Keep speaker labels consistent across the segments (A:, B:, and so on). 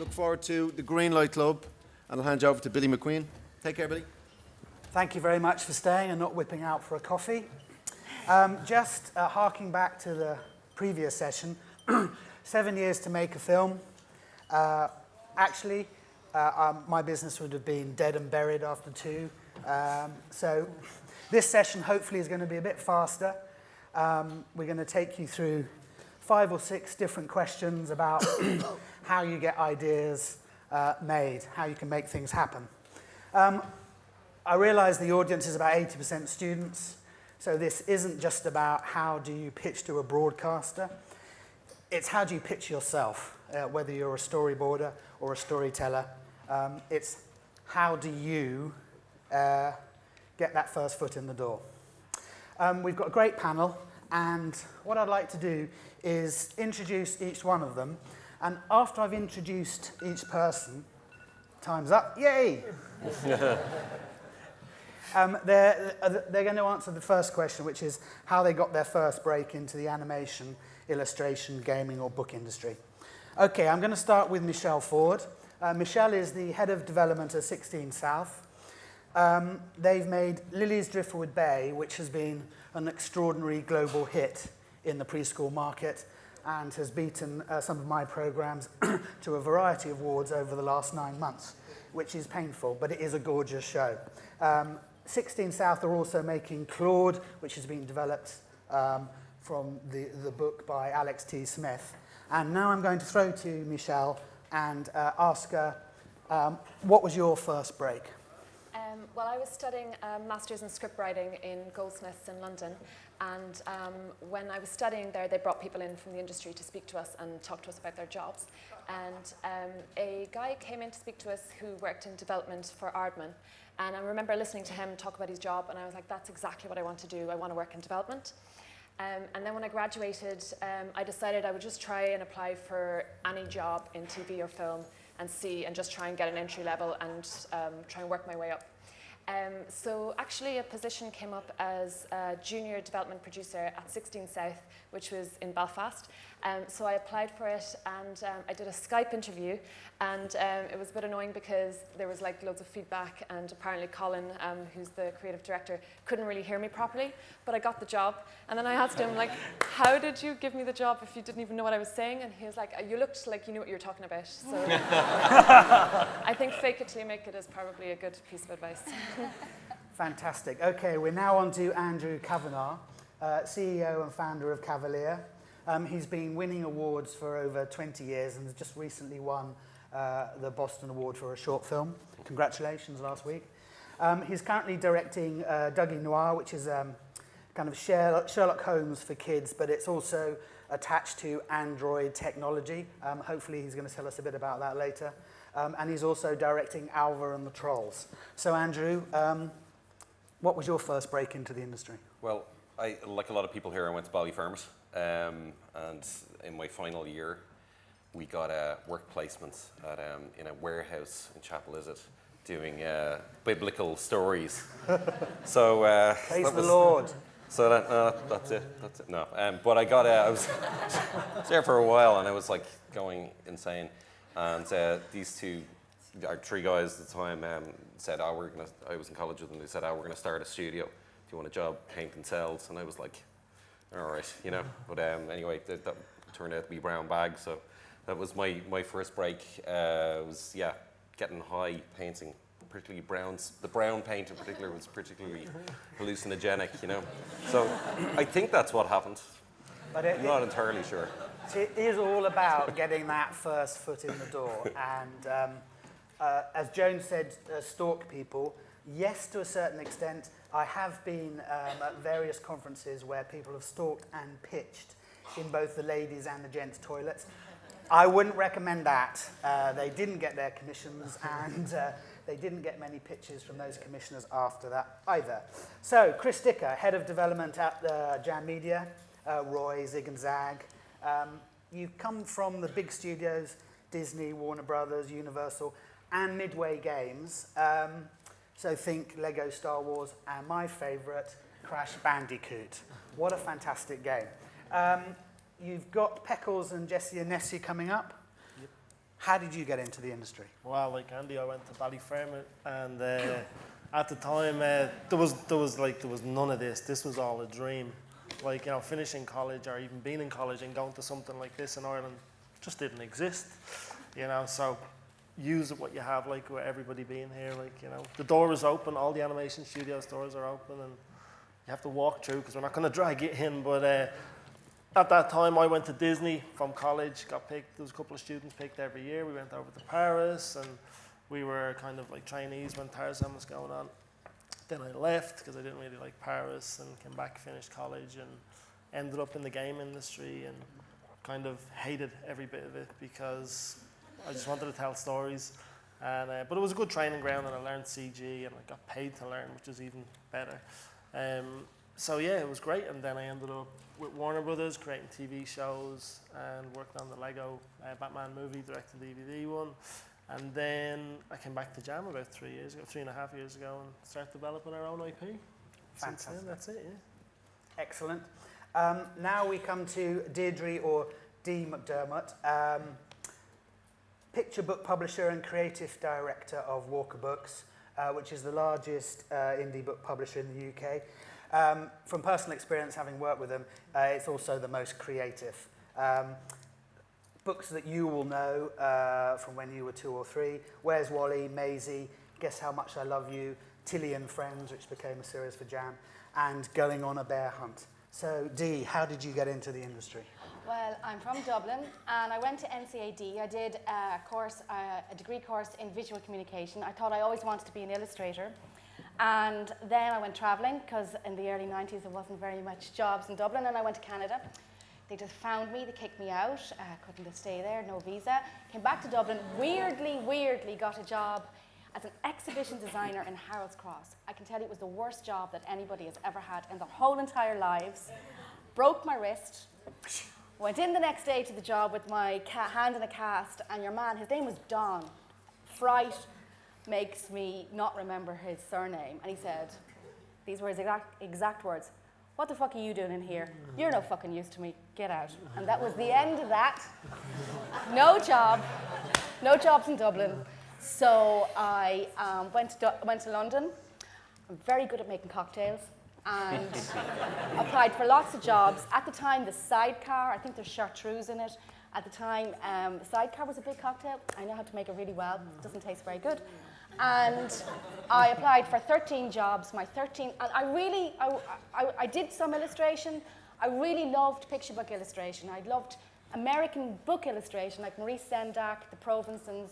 A: Look forward to the Green Light Club, and I'll hand you over to Billy McQueen. Take care, Billy.
B: Thank you very much for staying and not whipping out for a coffee. Just harking back to the previous session, 7 years to make a film. Actually, my business would have been dead and buried after 2. So this session hopefully is going to be a bit faster. We're going to take you through 5 or 6 different questions about how you get ideas made, how you can make things happen. I realize the audience is about 80% students, so this isn't just about how do you pitch to a broadcaster. It's how do you pitch yourself, whether you're a storyboarder or a storyteller. It's how do you get that first foot in the door. We've got a great panel, and what I'd like to do is introduce each one of them, and after I've introduced each person, time's up, yay! They're going to answer the first question, which is how they got their first break into the animation, illustration, gaming, or book industry. Okay, I'm going to start with Michelle Forde. Michelle is the head of development at 16 South. They've made Lily's Driftwood Bay, which has been an extraordinary global hit in the preschool market and has beaten some of my programs to a variety of awards over the last 9 months, which is painful, but it is a gorgeous show. 16 South are also making Claude, which has been developed from the book by Alex T. Smith. And now I'm going to throw to Michelle and ask her, what was your first break?
C: Well, I was studying a master's in scriptwriting in Goldsmiths in London, and when I was studying there, they brought people in from the industry to speak to us and talk to us about their jobs. And a guy came in to speak to us who worked in development for Aardman, and I remember listening to him talk about his job, and I was like, that's exactly what I want to do. I want to work in development. And then when I graduated, I decided I would just try and apply for any job in TV or film and just try and get an entry level and try and work my way up. So actually a position came up as a junior development producer at 16 South, which was in Belfast. So I applied for it, and I did a Skype interview, and it was a bit annoying because there was like loads of feedback, and apparently Colin, who's the creative director, couldn't really hear me properly, but I got the job. And then I asked him, like, how did you give me the job if you didn't even know what I was saying? And he was like, you looked like you knew what you were talking about. So I think fake it till you make it is probably a good piece of advice.
B: Fantastic. Okay, we're now on to Andrew Kavanagh, CEO and founder of Kavaleer. He's been winning awards for over 20 years and has just recently won the Boston Award for a short film. Congratulations last week. He's currently directing Dougie Noir, which is kind of Sherlock Holmes for kids, but it's also attached to Android technology. Hopefully he's going to tell us a bit about that later. And he's also directing Alva and the Trolls. So Andrew, what was your first break into the industry?
D: Well, like a lot of people here, I went to Ballyfermot, and in my final year, we got work placements at, in a warehouse in Chapel Izzet, doing biblical stories. So
B: praise the Lord.
D: So that's it. No, but I got I was there for a while, and I was like going insane. And these 3 guys at the time said, I was in college with them, they said, we're going to start a studio. Do you want a job painting cells? And I was like, all right, you know. But anyway, that turned out to be brown bag. So that was my first break. Was, getting high, painting, particularly browns. The brown paint in particular was particularly hallucinogenic, you know. So I think that's what happened. But I'm not entirely sure.
B: It is all about getting that first foot in the door. And as Joan said, stalk people. Yes, to a certain extent. I have been at various conferences where people have stalked and pitched in both the ladies' and the gents' toilets. I wouldn't recommend that. They didn't get their commissions, and they didn't get many pitches from those commissioners after that either. So, Cristie Kerr, head of development at Jam Media, Roy, Zig and Zag. You've come from the big studios, Disney, Warner Brothers, Universal, and Midway Games. So think Lego Star Wars, and my favorite, Crash Bandicoot. What a fantastic game. You've got Peckles and Jessie and Nessie coming up. Yep. How did you get into the industry?
E: Well, like Andy, I went to Ballyfermot, and at the time there was none of this. This was all a dream. Like, you know, finishing college or even being in college and going to something like this in Ireland just didn't exist. You know, so use what you have, like with everybody being here. Like, you know, the door is open. All the animation studios doors are open, and you have to walk through because we're not going to drag you in. But at that time, I went to Disney from college, got picked. There was a couple of students picked every year. We went over to Paris, and we were kind of like trainees when Tarzan was going on. Then I left because I didn't really like Paris, and came back, finished college, and ended up in the game industry, and kind of hated every bit of it because I just wanted to tell stories. And but it was a good training ground, and I learned CG, and I got paid to learn, which was even better. So yeah, it was great. And then I ended up with Warner Brothers, creating TV shows, and worked on the Lego Batman movie, direct-to-DVD one. And then I came back to Jam about 3.5 years ago, and started developing our own IP. Since then, that's it, yeah.
B: Excellent. Now we come to Deirdre, or Dee McDermott, picture book publisher and creative director of Walker Books, which is the largest indie book publisher in the UK. From personal experience, having worked with them, it's also the most creative. Books that you will know from when you were 2 or 3, Where's Wally, Maisie, Guess How Much I Love You, Tilly and Friends, which became a series for Jam, and Going on a Bear Hunt. So, Dee, how did you get into the industry?
F: Well, I'm from Dublin, and I went to NCAD. I did a degree course in visual communication. I thought I always wanted to be an illustrator. And then I went traveling, because in the early 90s there wasn't very much jobs in Dublin, and I went to Canada. They just found me, they kicked me out, couldn't stay there, no visa. Came back to Dublin, weirdly got a job as an exhibition designer in Harold's Cross. I can tell you it was the worst job that anybody has ever had in their whole entire lives. Broke my wrist, went in the next day to the job with my hand in a cast, and your man, his name was Don. Fright makes me not remember his surname. And he said, these were his exact words, "What the fuck are you doing in here? You're no fucking use to me, get out." And that was the end of that. No jobs in Dublin. So I went to London. I'm very good at making cocktails, and applied for lots of jobs. At the time, the Sidecar, I think there's chartreuse in it. At the time, the Sidecar was a big cocktail. I know how to make it really well. It doesn't taste very good. And I applied for 13 jobs. And I did some illustration. I really loved picture book illustration. I loved American book illustration, like Maurice Sendak, the Provinsons.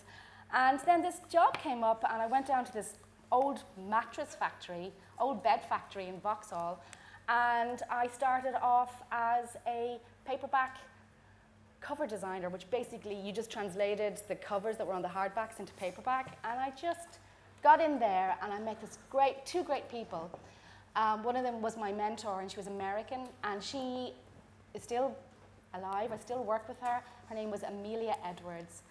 F: And then this job came up, and I went down to this old mattress factory, old bed factory in Vauxhall, and I started off as a paperback cover designer, which basically you just translated the covers that were on the hardbacks into paperback, and I just got in there, and I met two great people. One of them was my mentor, and she was American, and she is still alive. I still work with her. Her name was Amelia Edwards,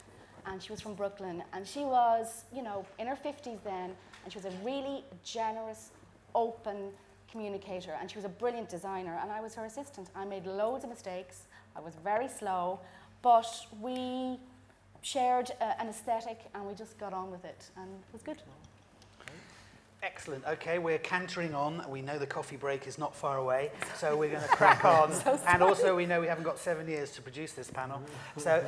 F: and she was from Brooklyn, and she was, you know, in her 50s then, and she was a really generous, open communicator, and she was a brilliant designer, and I was her assistant. I made loads of mistakes. I was very slow, but we shared an aesthetic, and we just got on with it, and it was good.
B: Excellent. Okay, we're cantering on. We know the coffee break is not far away, so we're going to crack on. And also, we know we haven't got 7 years to produce this panel. So,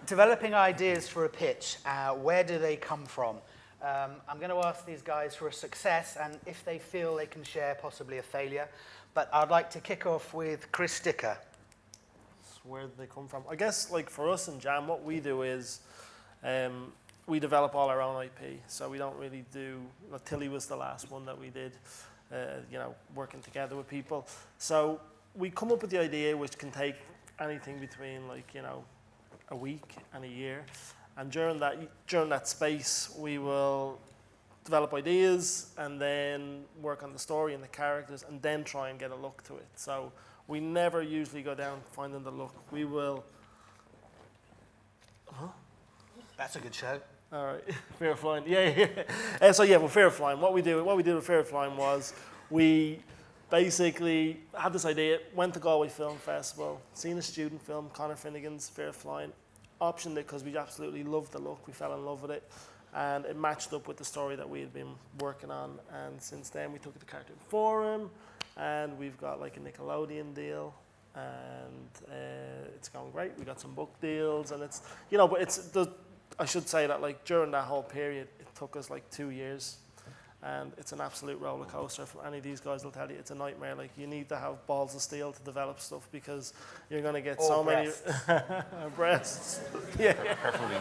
B: developing ideas for a pitch, where do they come from? I'm going to ask these guys for a success, and if they feel they can share possibly a failure. But I'd like to kick off with Cristie Kerr.
E: Where do they come from? I guess, like, for us in Jam, what we do is we develop all our own IP. So we don't really do, well, Tilly was the last one that we did, you know, working together with people. So we come up with the idea, which can take anything between, like, you know, a week and a year. And during that space, we will develop ideas and then work on the story and the characters and then try and get a look to it. So we never usually go down finding the look. We will...
B: That's a good show.
E: All right, Fear of Flying. Yeah. So yeah, well, Fear of Flying. What we did with Fear of Flying was we basically had this idea, went to Galway Film Festival, seen a student film, Conor Finnegan's Fear of Flying, optioned it because we absolutely loved the look. We fell in love with it, and it matched up with the story that we had been working on. And since then, we took it to Cartoon Forum, and we've got like a Nickelodeon deal, and it's going great. We got some book deals, and it's, you know, but I should say that like during that whole period, it took us like 2 years. And it's an absolute roller coaster. For any of these guys will tell you it's a nightmare. Like, you need to have balls of steel to develop stuff because you're going to get so many breasts. Yeah.
D: Preferably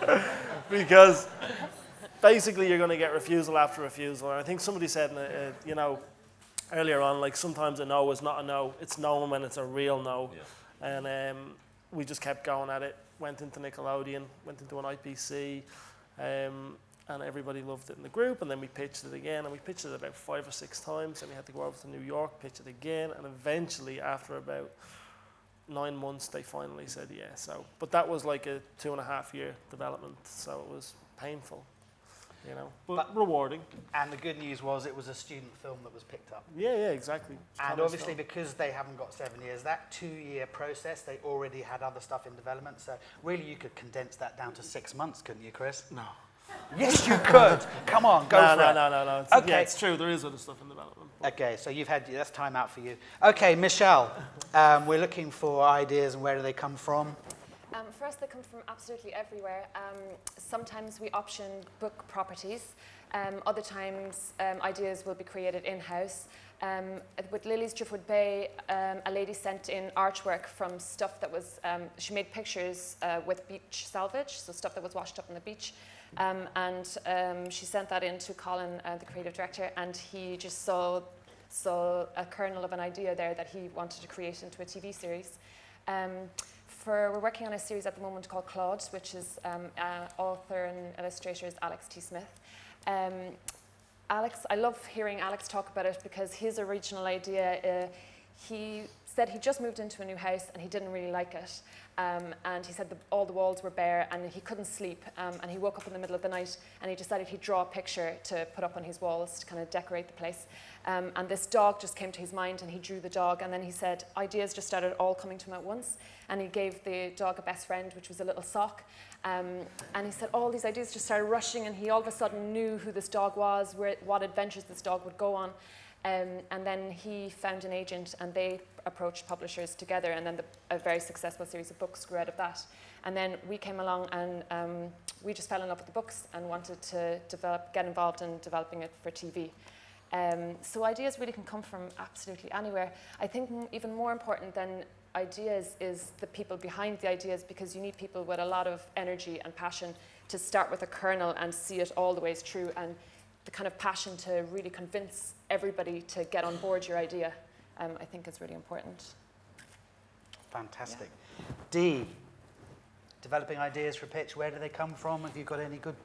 D: both.
E: Because basically you're going to get refusal after refusal. And I think somebody said, you know, earlier on, like sometimes a no is not a no. It's no when it's a real no. Yeah. And we just kept going at it. Went into Nickelodeon, went into an IPC. And everybody loved it in the group, and then we pitched it again, and we pitched it about 5 or 6 times, and we had to go over to New York, pitch it again, and eventually, after about 9 months, they finally said yes. So, but that was like a 2.5 year development, so it was painful, you know, but rewarding.
B: And the good news was it was a student film that was picked up.
E: Yeah, exactly.
B: And obviously, because they haven't got 7 years, that 2-year process, they already had other stuff in development, so really you could condense that down to 6 months, couldn't you, Chris?
E: No.
B: Yes, you could. Come on, go for it.
E: No.
B: Okay.
E: Yeah, it's true. There is other stuff in development.
B: Okay, so that's time out for you. Okay, Michelle, we're looking for ideas, and where do they come from?
C: For us, they come from absolutely everywhere. Sometimes we option book properties. Other times, ideas will be created in-house. With Lily's Driftwood Bay, a lady sent in artwork from stuff that was, she made pictures with beach salvage, so stuff that was washed up on the beach. And she sent that in to Colin, the creative director, and he just saw a kernel of an idea there that he wanted to create into a TV series. We're working on a series at the moment called Claude, which is author and illustrator is Alex T. Smith. Alex, I love hearing Alex talk about it because his original idea, he said he just moved into a new house and he didn't really like it. And he said all the walls were bare and he couldn't sleep. And he woke up in the middle of the night and he decided he'd draw a picture to put up on his walls to kind of decorate the place. And this dog just came to his mind and he drew the dog. And then he said ideas just started all coming to him at once. And he gave the dog a best friend, which was a little sock. And he said all these ideas just started rushing and he all of a sudden knew who this dog was, what adventures this dog would go on. And then he found an agent and they approached publishers together, and then a very successful series of books grew out of that. And then we came along and we just fell in love with the books and wanted to get involved in developing it for TV. So ideas really can come from absolutely anywhere. I think even more important than ideas is the people behind the ideas, because you need people with a lot of energy and passion to start with a kernel and see it all the way through, and the kind of passion to really convince everybody to get on board your idea, I think is really important.
B: Fantastic. Yeah. Dee, developing ideas for a pitch, where do they come from? Have you got any good?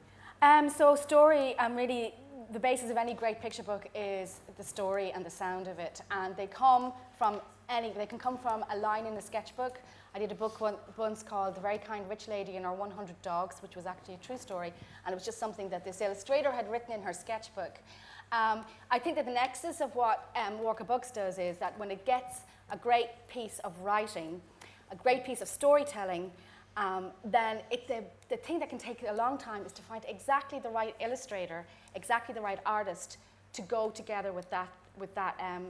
F: So story, really, the basis of any great picture book is the story and the sound of it. And they come from they can come from a line in a sketchbook. I did a book once called The Very Kind Rich Lady and Her 100 Dogs, which was actually a true story. And it was just something that this illustrator had written in her sketchbook. I think that the nexus of what Walker Books does is that when it gets a great piece of writing, a great piece of storytelling, then the thing that can take a long time is to find exactly the right illustrator, exactly the right artist to go together with that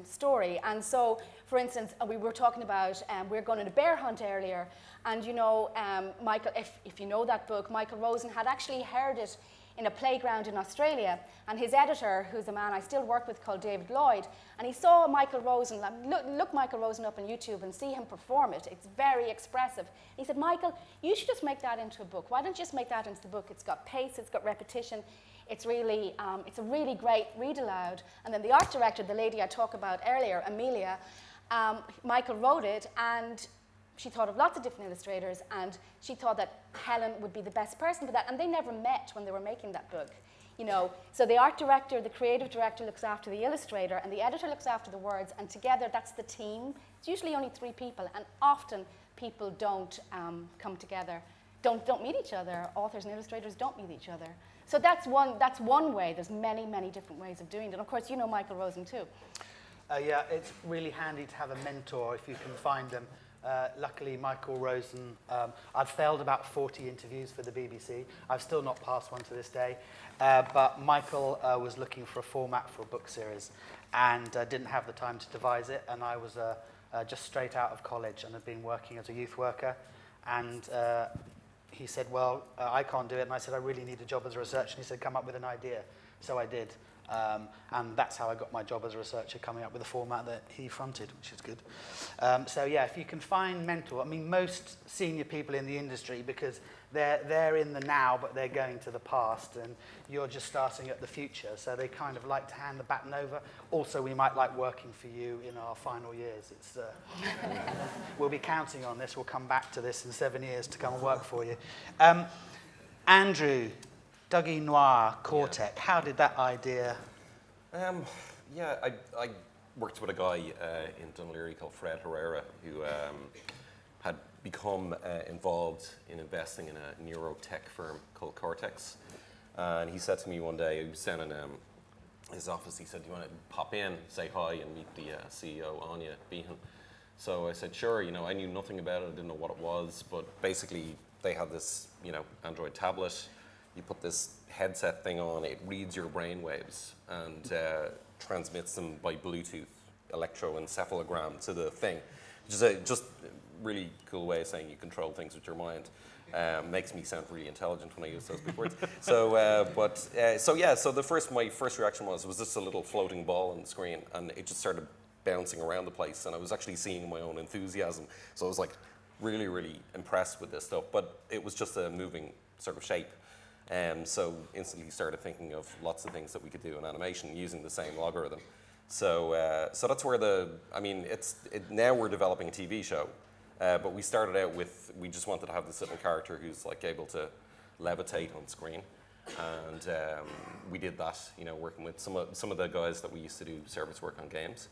F: story. And so, for instance, we were talking about, we were going on a bear hunt earlier, and you know, Michael, if you know that book, Michael Rosen had actually heard it in a playground in Australia, and his editor, who's a man I still work with called David Lloyd, and he saw Michael Rosen, look Michael Rosen up on YouTube and see him perform it. It's very expressive. He said, Michael, you should just make that into a book. Why don't you just make that into the book? It's got pace, it's got repetition. It's really, it's a really great read aloud. And then the art director, the lady I talked about earlier, Amelia, Michael wrote it, and she thought of lots of different illustrators, and she thought that Helen would be the best person for that. And they never met when they were making that book, you know. So the art director, the creative director looks after the illustrator, and the editor looks after the words, and together that's the team. It's usually only 3 people, and often people don't come together, don't meet each other. Authors and illustrators don't meet each other. So that's one way. There's many, many different ways of doing it. And of course, you know Michael Rosen too.
B: Yeah, it's really handy to have a mentor if you can find them. Luckily, Michael Rosen, I'd failed about 40 interviews for the BBC. I've still not passed one to this day. But Michael was looking for a format for a book series and didn't have the time to devise it. And I was just straight out of college and had been working as a youth worker. And he said, well, I can't do it. And I said, I really need a job as a researcher. And he said, come up with an idea. So I did. And that's how I got my job as a researcher, coming up with a format that he fronted, which is good. So yeah, if you can find mentor, I mean, most senior people in the industry, because they're in the now, but they're going to the past, and you're just starting at the future. So they kind of like to hand the baton over. Also, we might like working for you in our final years. It's, we'll be counting on this. We'll come back to this in 7 years to come and work for you. Andrew, Dougie Noir, Cortec, how did that idea?
D: Yeah, I worked with a guy in Dunleary called Fred Herrera, who had become involved in investing in a neurotech firm called Cortex. And he said to me one day, he was down in his office, he said, do you want to pop in, say hi, and meet the CEO, Anya Behan? So I said, sure. You know, I knew nothing about it, I didn't know what it was, but basically they had this, you know, Android tablet. You put this headset thing on, it reads your brain waves and transmits them by Bluetooth electroencephalogram to the thing, which is a just really cool way of saying you control things with your mind. Makes me sound really intelligent when I use those big words. So my first reaction was this a little floating ball on the screen, and it just started bouncing around the place, and I was actually seeing my own enthusiasm. So I was like really, really impressed with this stuff, but it was just a moving sort of shape. So instantly started thinking of lots of things that we could do in animation using the same algorithm. So that's where now we're developing a TV show, but we started out with, we just wanted to have this little character who's like able to levitate on screen. And we did that, you know, working with some of the guys that we used to do service work on games.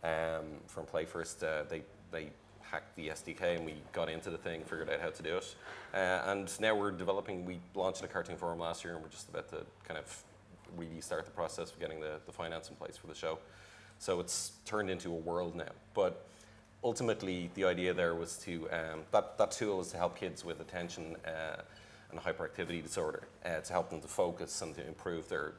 D: From Play First, they hacked the SDK and we got into the thing, figured out how to do it. And now we're developing, we launched a cartoon forum last year and we're just about to kind of really start the process of getting the finance in place for the show. So it's turned into a world now. But ultimately the idea there was to, that tool is to help kids with attention and hyperactivity disorder, to help them to focus and to improve their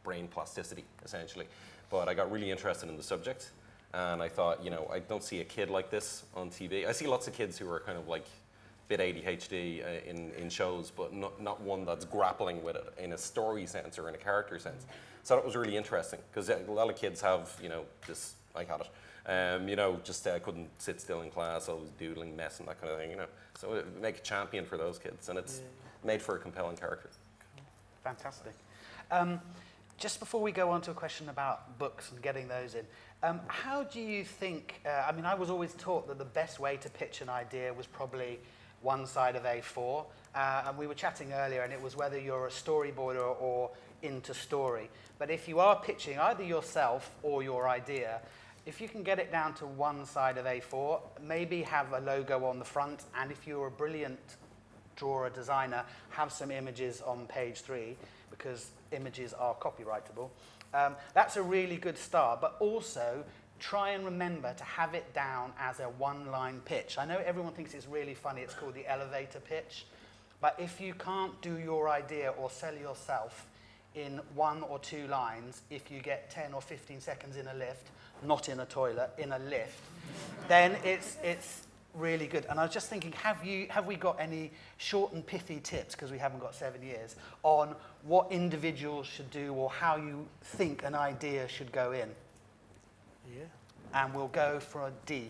D: brain plasticity, essentially. But I got really interested in the subject. And I thought, you know, I don't see a kid like this on TV. I see lots of kids who are kind of like a bit ADHD in shows, but not one that's grappling with it in a story sense or in a character sense. So that was really interesting, because a lot of kids have, you know, this, I had it, you know, just couldn't sit still in class, always doodling, messing, that kind of thing, you know. So make a champion for those kids, and it's made for a compelling character.
B: Fantastic. Just before we go on to a question about books and getting those in, how do you think, I mean, I was always taught that the best way to pitch an idea was probably one side of A4, and we were chatting earlier, and it was whether you're a storyboarder or into story. But if you are pitching either yourself or your idea, if you can get it down to one side of A4, maybe have a logo on the front, and if you're a brilliant drawer, designer, have some images on page 3, because images are copyrightable. That's a really good start, but also try and remember to have it down as a one-line pitch. I know everyone thinks it's really funny, it's called the elevator pitch, but if you can't do your idea or sell yourself in 1 or 2 lines, if you get 10 or 15 seconds in a lift, not in a toilet, in a lift, then it's really good. And I was just thinking, have we got any short and pithy tips, because we haven't got 7 years, on what individuals should do or how you think an idea should go in?
E: Yeah.
B: And we'll go for a D.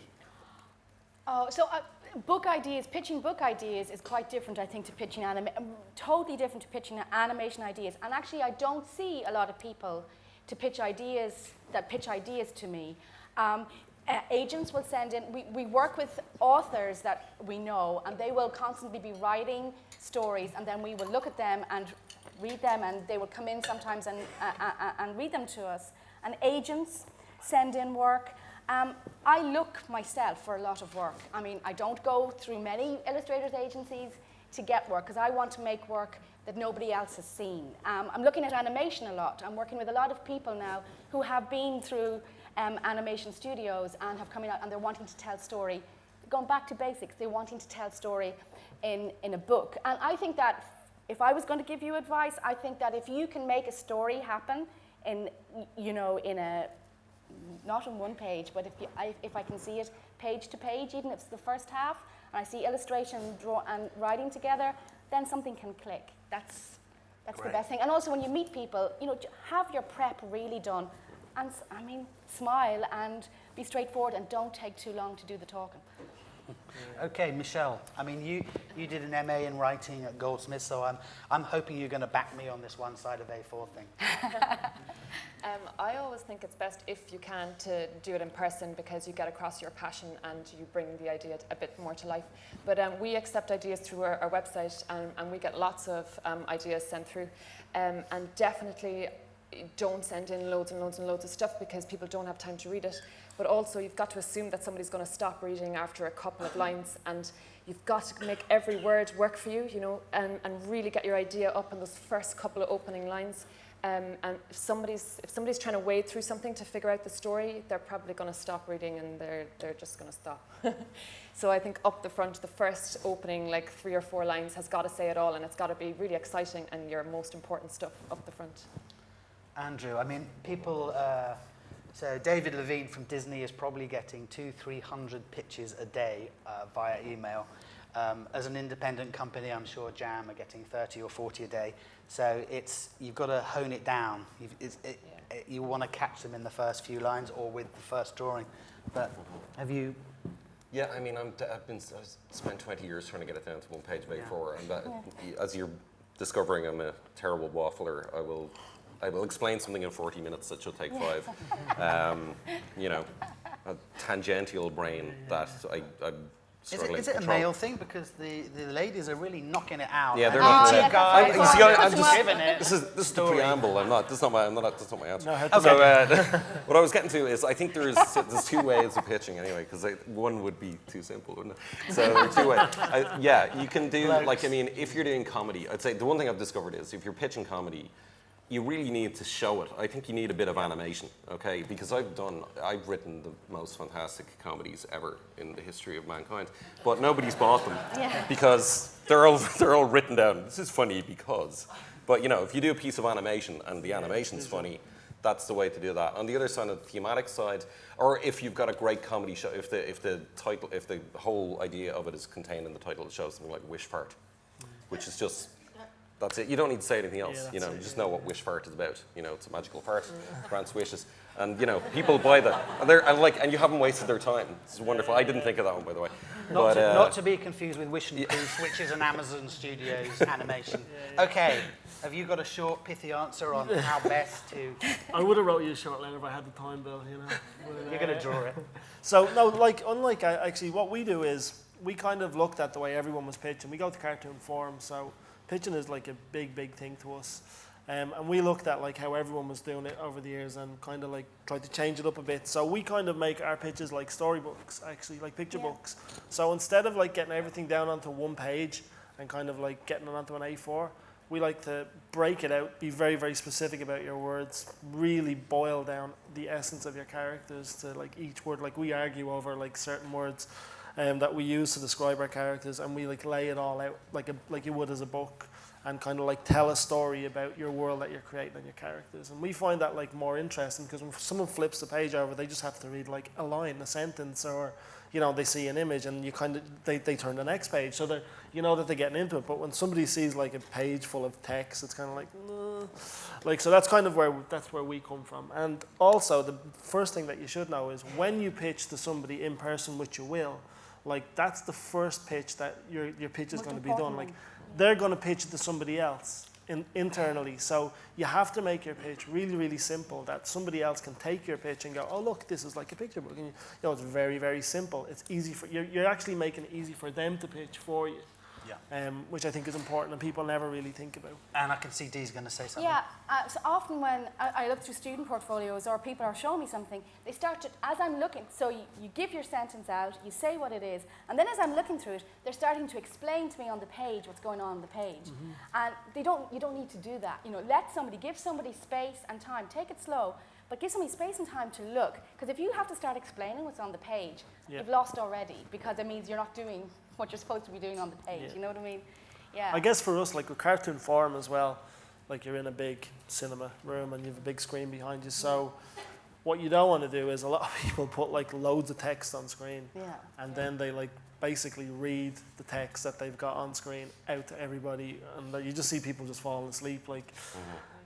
F: Oh, so book ideas, pitching book ideas is quite different, I think, to pitching totally different to pitching animation ideas. And actually, I don't see a lot of people to pitch ideas to me. Agents will send in, we work with authors that we know, and they will constantly be writing stories, and then we will look at them and read them, and they will come in sometimes and read them to us. And agents send in work. I look myself for a lot of work. I mean, I don't go through many illustrators agencies to get work, because I want to make work that nobody else has seen. I'm looking at animation a lot. I'm working with a lot of people now who have been through animation studios and have coming out and they're wanting to tell story, going back to basics, they're wanting to tell story in a book. And I think that if I was going to give you advice, I think that if you can make a story happen in, you know, in a, not on one page, but if I can see it page to page, even if it's the first half, and I see illustration and writing together, then something can click. That's the best thing. And also when you meet people, you know, have your prep really done. And I mean, smile and be straightforward and don't take too long to do the talking.
B: Okay, Michelle, I mean, you did an MA in writing at Goldsmiths, so I'm hoping you're going to back me on this one side of A4 thing.
C: I always think it's best, if you can, to do it in person because you get across your passion and you bring the idea a bit more to life. But we accept ideas through our website and we get lots of ideas sent through. And definitely don't send in loads and loads and loads of stuff because people don't have time to read it. But also you've got to assume that somebody's going to stop reading after a couple of lines, and you've got to make every word work for you, you know, and really get your idea up in those first couple of opening lines. And if somebody's trying to wade through something to figure out the story, they're probably going to stop reading and they're just going to stop. So I think up the front, the first opening, like 3 or 4 lines, has got to say it all, and it's got to be really exciting and your most important stuff up the front.
B: Andrew, I mean, people, so David Levine from Disney is probably getting 200-300 pitches a day via email. As an independent company, I'm sure Jam are getting 30 or 40 a day. So you've got to hone it down. You want to catch them in the first few lines or with the first drawing. But have you?
D: Yeah, I mean, I've spent 20 years trying to get it down to one page by 4, and as you're discovering I'm a terrible waffler, I will explain something in 40 minutes that should take 5. You know, a tangential brain that I'm struggling
B: Is it
D: to
B: a
D: control.
B: male thing? Because the ladies are really knocking it out.
D: Yeah, they're
B: And
D: not.
B: you two guys
D: You see, I'm
B: just
D: just
B: giving it.
D: This is the
B: story.
D: preamble. That's not my answer.
E: No,
D: So what I was getting to is I think there's 2 ways of pitching anyway, because one would be too simple, wouldn't it? So there are 2 ways. Yeah, you can do like, I mean, if you're doing comedy, I'd say the one thing I've discovered is if you're pitching comedy, you really need to show it. I think you need a bit of animation, okay? Because I've written the most fantastic comedies ever in the history of mankind, but nobody's bought them because they're all written down. This is funny because, but you know, if you do a piece of animation and the animation's funny, that's the way to do that. On the other side, on the thematic side, or if you've got a great comedy show, if the whole idea of it is contained in the title, it shows something like Wish Fart, which is just. That's it. You don't need to say anything else. You know, you just know what Wish Fart is about. You know, it's a magical fart, grants wishes, and you know, people buy that, and you haven't wasted their time. It's wonderful. I didn't think of that one, by the way.
B: Not to be confused with Wish and Poof, which is an Amazon Studios animation. Okay, have you got a short, pithy answer on how best to?
E: I would have wrote you a short letter if I had the time, Bill, you know. But,
B: You're going to draw it.
E: So, no, unlike actually what we do is we kind of looked at the way everyone was pitching. We go to cartoon forums, so pitching is like a big thing to us. And we looked at like how everyone was doing it over the years and kind of like tried to change it up a bit. So we kind of make our pitches like storybooks, actually, like picture books. So instead of like getting everything down onto one page and kind of like getting it onto an A4, we like to break it out, be very specific about your words, really boil down the essence of your characters to like each word. Like we argue over like certain words that we use to describe our characters, and we like lay it all out like you would as a book, and kind of like tell a story about your world that you're creating and your characters. And we find that like more interesting because when someone flips the page over, they just have to read like a line, a sentence, or you know, they see an image and you kind of they turn the next page, so that you know that they're getting into it. But when somebody sees like a page full of text, it's kind of like so that's kind of where we come from. And also the first thing that you should know is when you pitch to somebody in person, which you will, like that's the first pitch that your pitch is going to be done. Like they're going to pitch it to somebody else internally. So you have to make your pitch really simple, that somebody else can take your pitch and go, oh look, this is like a picture book. And you know, it's very simple. It's easy for you're actually making it easy for them to pitch for you. Yeah. Which I think is important and people never really think about.
B: And I can see Dee's going to say something.
F: Yeah, so often when I look through student portfolios or people are showing me something, they start to, as I'm looking, so you give your sentence out, you say what it is, and then as I'm looking through it, they're starting to explain to me on the page what's going on the page. And you don't need to do that. You know, give somebody space and time, take it slow, but give somebody space and time to look. Because if you have to start explaining what's on the page,
E: Yeah.
F: you've lost already, because it means you're not doing what you're supposed to be doing on the page.
E: Yeah.
F: You know what I mean? Yeah.
E: I guess for us, like with cartoon form as well, like you're in a big cinema room and you have a big screen behind you. So what you don't want to do is a lot of people put like loads of text on screen,
F: Yeah.
E: and then they like basically read the text that they've got on screen out to everybody, and you just see people just falling asleep. Like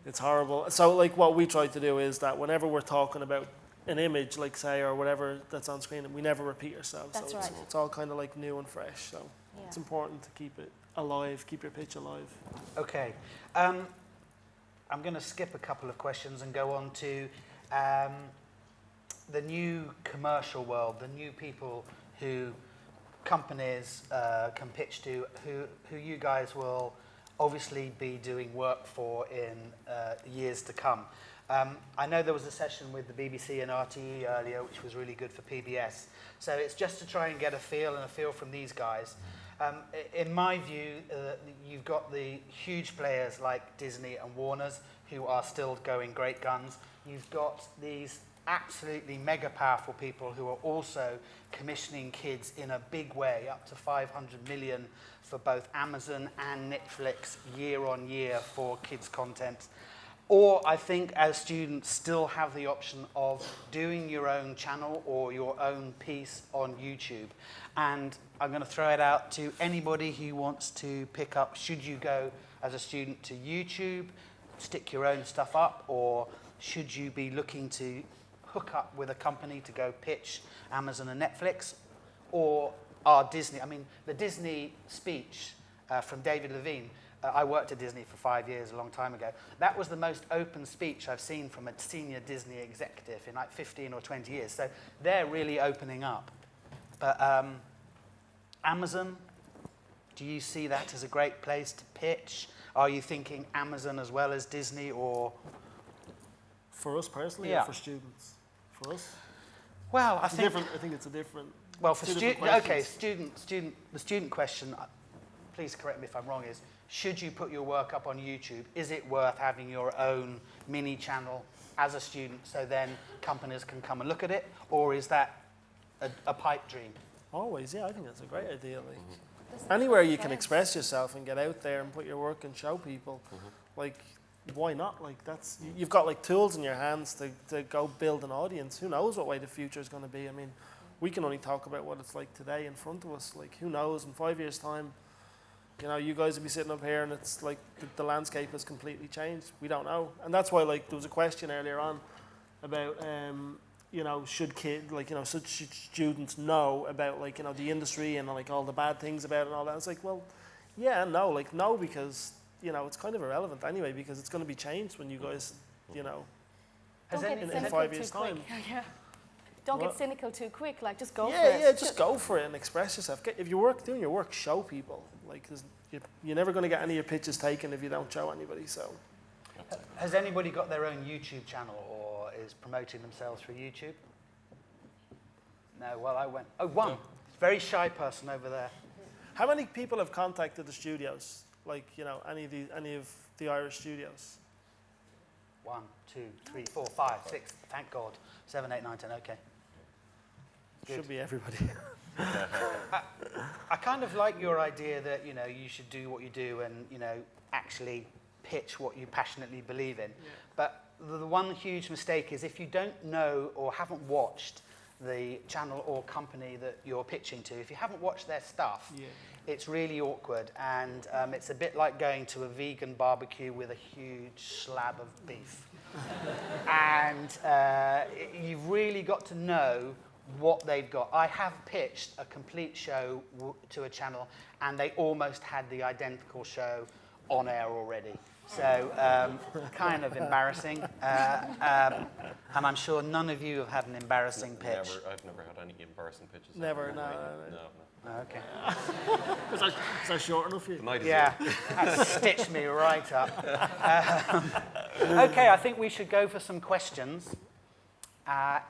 E: it's horrible. So like what we try to do is that whenever we're talking about an image, like say, or whatever that's on screen, we never repeat ourselves.
F: That's
E: so
F: right.
E: it's all kind of like new and fresh. So
F: Yeah.
E: it's important to keep it alive, keep your pitch alive.
B: Okay. I'm going to skip a couple of questions and go on to the new commercial world, the new people who companies can pitch to, who you guys will obviously be doing work for in years to come. I know there was a session with the BBC and RTE earlier, which was really good for PBS. So it's just to try and get a feel from these guys. In my view, you've got the huge players like Disney and Warner's who are still going great guns. You've got these absolutely mega powerful people who are also commissioning kids in a big way, up to 500 million for both Amazon and Netflix year on year for kids content. Or I think as students still have the option of doing your own channel or your own piece on YouTube. And I'm going to throw it out to anybody who wants to pick up, should you go as a student to YouTube, stick your own stuff up, or should you be looking to hook up with a company to go pitch Amazon and Netflix, or are Disney, I mean, the Disney speech from David Levine, I worked at Disney for 5 years, a long time ago. That was the most open speech I've seen from a senior Disney executive in like 15 or 20 years. So they're really opening up. But Amazon, do you see that as a great place to pitch? Are you thinking Amazon as well as Disney, or?
E: For us personally,
B: Yeah.
E: or for students? For us?
B: Well, I
E: It's
B: think
E: different. I think it's a different.
B: Well, for
E: two different
B: students,
E: questions.
B: the student question, please correct me if I'm wrong, is should you put your work up on YouTube? Is it worth having your own mini channel as a student so then companies can come and look at it? Or is that a pipe dream?
E: Always, yeah. I think that's a great idea. Like, anywhere you can express yourself and get out there and put your work and show people, like, why not? Like, that's you've got like tools in your hands to go build an audience. Who knows what way the future is going to be? I mean, we can only talk about what it's like today in front of us. Like, who knows? In 5 years' time, you know, you guys will be sitting up here and it's like the landscape has completely changed. We don't know, and that's why like there was a question earlier on about you know, should students know about like, you know, the industry and like all the bad things about it and all that. It's like, well, yeah, and no, like no, because you know it's kind of irrelevant anyway, because it's going to be changed when you guys, you know,
B: Has
F: Don't
B: any-
F: get
E: in
F: cynical
E: 5 years'
F: too quick.
E: time.
F: Yeah. Don't
E: What?
F: get cynical too quick. Like, just go for
E: Yeah,
F: it.
E: yeah, just go for it and express yourself. If you're doing your work, show people. Like, you're never going to get any of your pitches taken if you don't show anybody. So,
B: Has anybody got their own YouTube channel or is promoting themselves through YouTube? No, well, I went. Oh, one. Very shy person over there.
E: how many people have contacted the studios? Like, you know, any of the Irish studios?
B: 1, 2, 3, 4, 5, 6. Thank God. 7, 8, 9, 10. Okay. Good.
E: Should be everybody.
B: I kind of like your idea that, you know, you should do what you do and, you know, actually pitch what you passionately believe in.
E: Yeah.
B: But the one huge mistake is if you don't know or haven't watched the channel or company that you're pitching to, if you haven't watched their stuff,
E: Yeah.
B: it's really awkward, and it's a bit like going to a vegan barbecue with a huge slab of beef. And you've really got to know what they've got. I have pitched a complete show to a channel, and they almost had the identical show on air already. So kind of embarrassing. And I'm sure none of you have had an embarrassing pitch.
D: I've never had any embarrassing pitches.
E: Never, no.
B: Okay.
E: Is that short enough for you?
D: The night is
B: Yeah, that stitched me right up. Okay, I think we should go for some questions.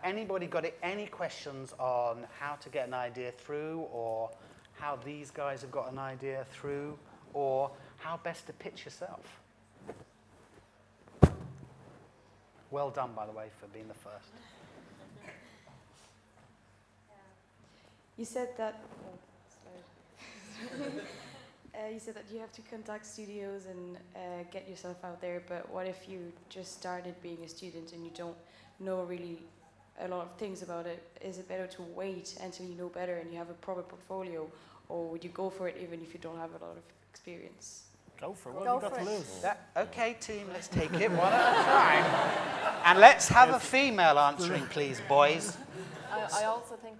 B: Anybody got any questions on how to get an idea through, or how these guys have got an idea through, or how best to pitch yourself? Well done, by the way, for being the first.
G: You said that. You said that you have to contact studios and get yourself out there. But what if you just started being a student and you don't know really a lot of things about it? Is it better to wait until you know better and you have a proper portfolio, or would you go for it even if you don't have a lot of experience?
E: Go for it. What have you got to lose?
B: Okay, team, let's take it one at a time. And let's have a female answering, please, boys.
C: I also think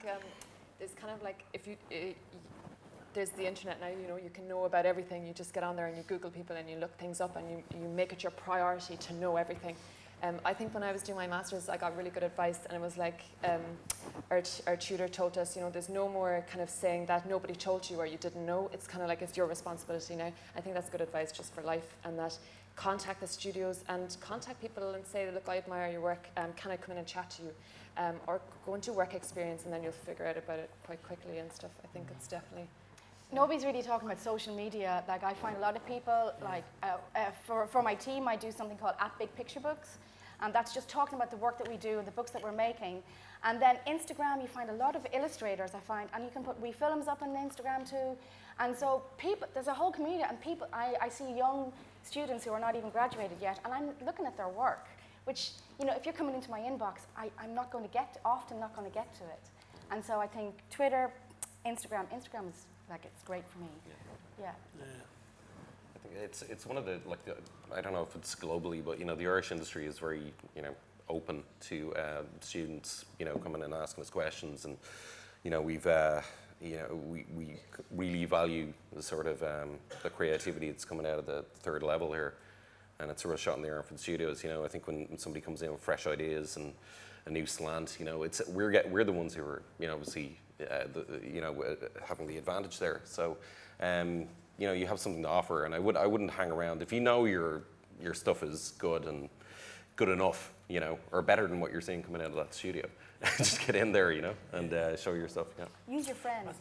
C: there's kind of like, if you, there's the internet now, you know, you can know about everything. You just get on there and you Google people and you look things up and you make it your priority to know everything. I think when I was doing my master's, I got really good advice, and it was like our tutor told us, you know, there's no more kind of saying that nobody told you or you didn't know. It's kind of like it's your responsibility now. I think that's good advice just for life, and that contact the studios and contact people and say, look, I admire your work, can I come in and chat to you? Or go into work experience and then you'll figure out about it quite quickly and stuff. I think it's definitely...
F: Nobody's really talking about social media. Like, I find a lot of people, like, for my team, I do something called Big Picture Books. And that's just talking about the work that we do and the books that we're making. And then Instagram, you find a lot of illustrators, I find, and you can put films up on Instagram too. And so people, there's a whole community, and people, I see young students who are not even graduated yet, and I'm looking at their work, which, you know, if you're coming into my inbox, I'm not going to get to it. And so I think Twitter, Instagram is, like, it's great for me. Yeah.
D: I think it's one of the, like, I don't know if it's globally, but, you know, the Irish industry is very, you know, open to students, you know, coming and asking us questions, and, you know, we've, you know, we really value the sort of the creativity that's coming out of the third level here, and it's a real shot in the arm for the studios. You know, I think when somebody comes in with fresh ideas and a new slant, you know, it's we're the ones who are, you know, obviously, having the advantage there. So, you know, you have something to offer, and I wouldn't hang around if you know your stuff is good and good enough, you know, or better than what you're seeing coming out of that studio. Just get in there, you know, and show your stuff. Yeah.
F: Use your friends.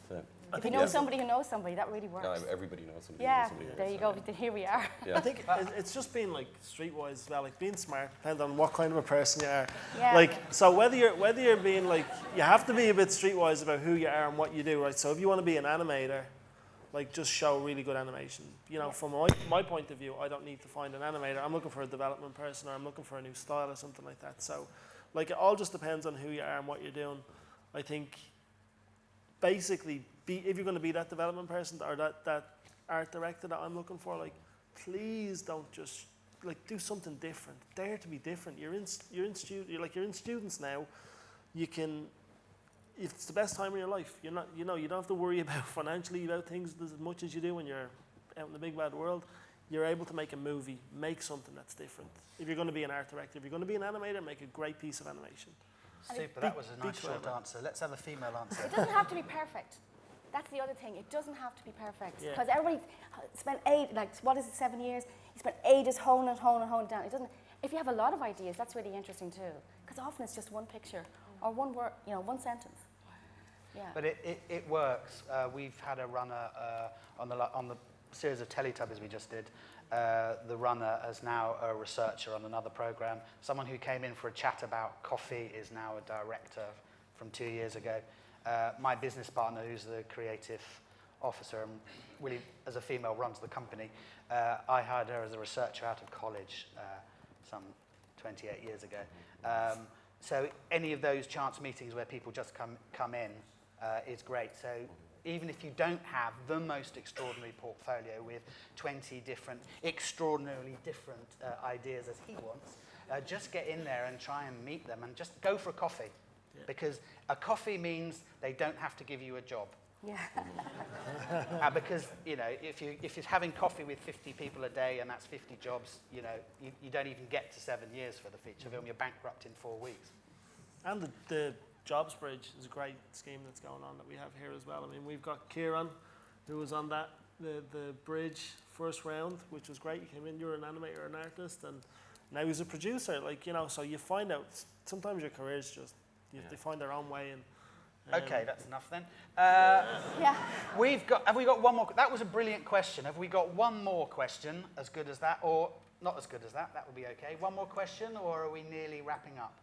F: If you
E: think
F: know somebody who knows somebody, that really works.
D: No, everybody knows somebody.
F: Yeah,
D: Knows somebody
F: there you go. Here we are.
D: Yeah.
E: I think it's just being, like, streetwise as well, like being smart, depending on what kind of a person you are.
F: Yeah.
E: Like, so whether you're being, like, you have to be a bit streetwise about who you are and what you do, right? So if you want to be an animator, like, just show really good animation. You know, from my point of view, I don't need to find an animator. I'm looking for a development person, or I'm looking for a new style or something like that. So, like, it all just depends on who you are and what you're doing. I think, basically, if you're going to be that development person or that art director that I'm looking for, like, please don't just, like, do something different. Dare to be different. You're in students now. You can. It's the best time of your life. You're not, you know, you don't have to worry about financially about things as much as you do when you're out in the big bad world. You're able to make a movie, make something that's different. If you're going to be an art director, if you're going to be an animator, make a great piece of animation.
B: Super, that was a nice short answer. Let's have a female answer.
F: It doesn't have to be perfect. That's the other thing. It doesn't have to be perfect.
E: Yeah.
F: Because everybody spent 7 years? You spent ages honing it down. It doesn't. If you have a lot of ideas, that's really interesting too. Because often it's just one picture or one word, you know, one sentence. Yeah.
B: But it works. We've had a runner on the series of Teletubbies we just did. The runner is now a researcher on another program. Someone who came in for a chat about coffee is now a director from 2 years ago. My business partner, who's the creative officer and really, as a female, runs the company, I hired her as a researcher out of college some 28 years ago. So any of those chance meetings where people just come in is great. So even if you don't have the most extraordinary portfolio with 20 different, extraordinarily different ideas as he wants, just get in there and try and meet them and just go for a coffee. Yeah. Because a coffee means they don't have to give you a job.
F: Yeah.
B: Because, you know, if you're having coffee with 50 people a day and that's 50 jobs, you know, you don't even get to 7 years for the feature film. You're bankrupt in 4 weeks.
E: And the Jobs Bridge is a great scheme that's going on that we have here as well. I mean, we've got Kieran, who was on the bridge first round, which was great. He came in, you're an animator, an artist, and now he's a producer. Like, you know, so you find out sometimes your careers just, they find their own way, and
B: Okay, that's enough then.
F: Yeah.
B: Have we got one more? That was a brilliant question. Have we got one more question as good as that, or not as good as that? That would be okay. One more question, or are we nearly wrapping up?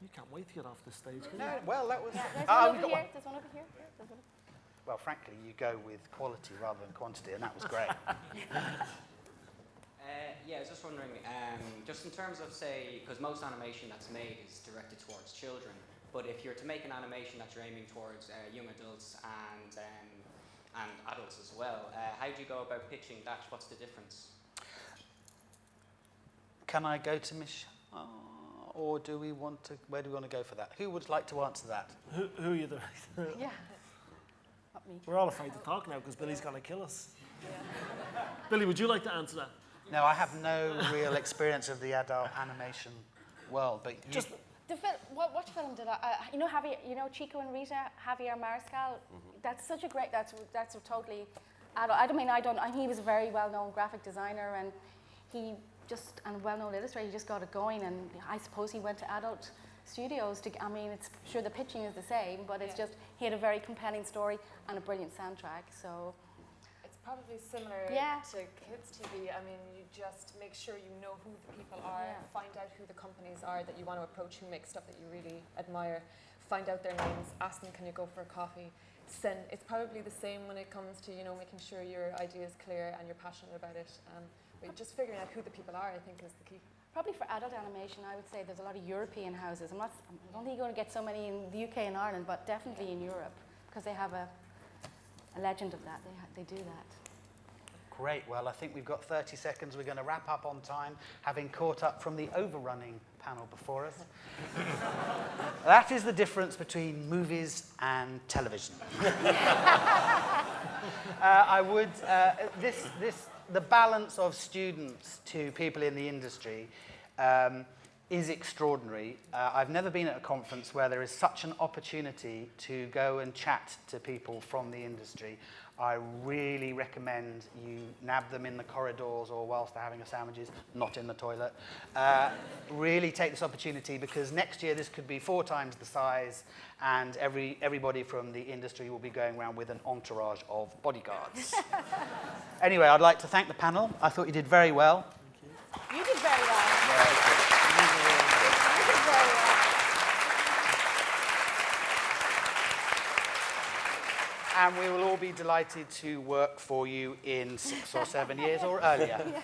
E: You can't wait to get off this stage, can you?
B: No, well, that was...
F: There's
B: we've
F: one over
B: got
F: here. There's one over here. There's one.
B: Well, frankly, you go with quality rather than quantity, and that was great.
H: Yeah, I was just wondering, just in terms of, say, because most animation that's made is directed towards children, but if you're to make an animation that you're aiming towards young adults and adults as well, how do you go about pitching that? What's the difference?
B: Can I go to Michelle? Or do we want to... Where do we want to go for that? Who would like to answer that?
E: Who are you directing?
F: Yeah. Not me.
E: We're all afraid to talk now because Billy's going to kill us. Billy, would you like to answer that?
B: No, I have no real experience of the adult animation world, but
E: Just
F: The film, what film did you know Javier, you know Chico and Rita, Javier Mariscal? That's such a great, that's a totally adult, he was a very well-known graphic designer and he just, and well-known illustrator, he just got it going and I suppose he went to adult studios to, I mean, it's sure the pitching is the same, but it's just, he had a very compelling story and a brilliant soundtrack, so.
C: It's probably similar to kids' TV. I mean, you just make sure you know who the people are, find out who the companies are that you want to approach, who make stuff that you really admire, find out their names, ask them, can you go for a coffee? It's probably the same when it comes to, you know, making sure your idea is clear and you're passionate about it. But just figuring out who the people are, I think, is the key.
F: Probably for adult animation, I would say there's a lot of European houses. I don't think you're going to get so many in the UK and Ireland, but definitely in Europe, because they have a legend of that. They do that.
B: Great. Well, I think we've got 30 seconds. We're going to wrap up on time, having caught up from the overrunning panel before us. That is the difference between movies and television. The balance of students to people in the industry is extraordinary. I've never been at a conference where there is such an opportunity to go and chat to people from the industry. I really recommend you nab them in the corridors or whilst they're having a sandwiches, not in the toilet. Really take this opportunity because next year this could be 4 times the size and everybody from the industry will be going around with an entourage of bodyguards. Anyway, I'd like to thank the panel. I thought you did very well.
F: You did very well.
B: And we will all be delighted to work for you in 6 or 7 years or earlier.